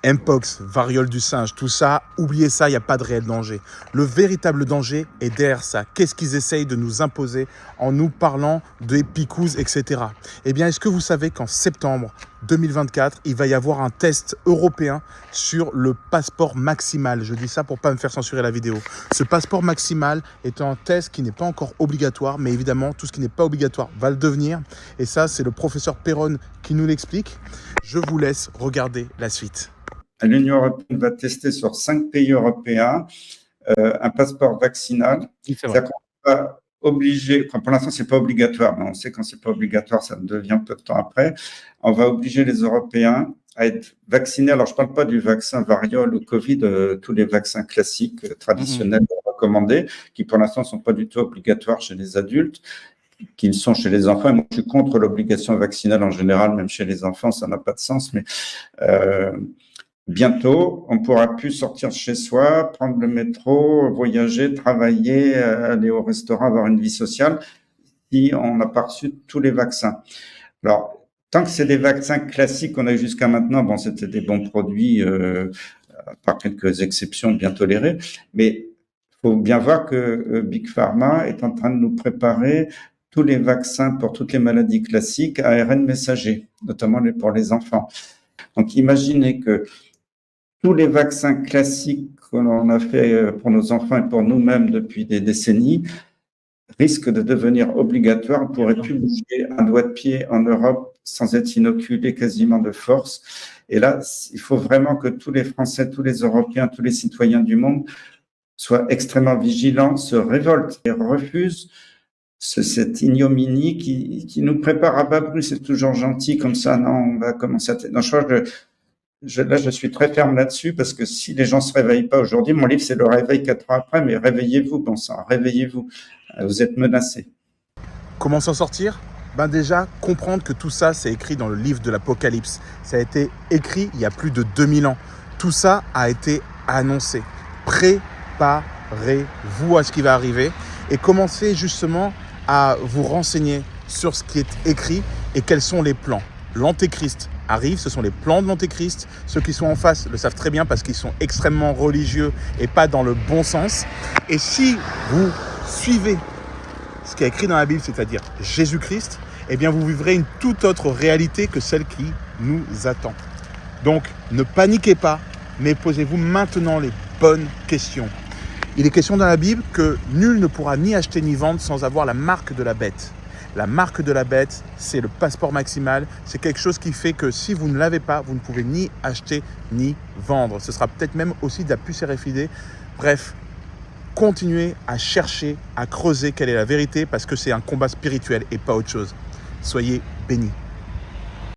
Mpox, variole du singe, tout ça, oubliez ça, il n'y a pas de réel danger. Le véritable danger est derrière ça. Qu'est-ce qu'ils essayent de nous imposer en nous parlant des picouses, etc. Eh bien, est-ce que vous savez qu'en septembre 2024, il va y avoir un test européen sur le passeport maximal? Je dis ça pour ne pas me faire censurer la vidéo. Ce passeport maximal est un test qui n'est pas encore obligatoire, mais évidemment, tout ce qui n'est pas obligatoire va le devenir. Et ça, c'est le professeur Perron qui nous l'explique. Je vous laisse regarder la suite. L'Union européenne va tester sur 5 pays européens un passeport vaccinal. C'est-à-dire qu'on va obliger, enfin pour l'instant, c'est pas obligatoire, mais on sait quand c'est pas obligatoire, ça devient peu de temps après. On va obliger les Européens à être vaccinés. Alors, je parle pas du vaccin variole ou Covid, tous les vaccins classiques, traditionnels, recommandés, qui pour l'instant sont pas du tout obligatoires chez les adultes, qu'ils sont chez les enfants. Et moi, je suis contre l'obligation vaccinale en général, même chez les enfants, ça n'a pas de sens, mais bientôt, on ne pourra plus sortir de chez soi, prendre le métro, voyager, travailler, aller au restaurant, avoir une vie sociale, si on n'a pas reçu tous les vaccins. Alors, tant que c'est des vaccins classiques qu'on a eu jusqu'à maintenant, bon, c'était des bons produits, par quelques exceptions bien tolérées, mais il faut bien voir que Big Pharma est en train de nous préparer tous les vaccins pour toutes les maladies classiques à ARN messager, notamment pour les enfants. Donc, imaginez que tous les vaccins classiques que l'on a fait pour nos enfants et pour nous-mêmes depuis des décennies risquent de devenir obligatoires. On ne pourrait plus bouger un doigt de pied en Europe sans être inoculé quasiment de force. Et là, il faut vraiment que tous les Français, tous les Européens, tous les citoyens du monde soient extrêmement vigilants, se révoltent et refusent cette ignominie qui nous prépare à bas bruit. C'est toujours gentil comme ça. Non, on va commencer à... Non, je suis très ferme là-dessus parce que si les gens ne se réveillent pas aujourd'hui, mon livre c'est le réveil 4 ans après, mais réveillez-vous, bon sang, réveillez-vous, vous êtes menacés. Comment s'en sortir? Ben déjà, comprendre que tout ça, c'est écrit dans le livre de l'Apocalypse. Ça a été écrit il y a plus de 2000 ans. Tout ça a été annoncé. Préparez-vous à ce qui va arriver et commencez justement à vous renseigner sur ce qui est écrit et quels sont les plans. L'Antéchrist arrive, ce sont les plans de l'Antéchrist. Ceux qui sont en face le savent très bien parce qu'ils sont extrêmement religieux et pas dans le bon sens. Et si vous suivez ce qui est écrit dans la Bible, c'est-à-dire Jésus-Christ, eh bien vous vivrez une toute autre réalité que celle qui nous attend. Donc ne paniquez pas, mais posez-vous maintenant les bonnes questions. Il est question dans la Bible que nul ne pourra ni acheter ni vendre sans avoir la marque de la bête. La marque de la bête, c'est le passeport maximal. C'est quelque chose qui fait que si vous ne l'avez pas, vous ne pouvez ni acheter ni vendre. Ce sera peut-être même aussi de la puce RFID. Bref, continuez à chercher, à creuser quelle est la vérité parce que c'est un combat spirituel et pas autre chose. Soyez bénis.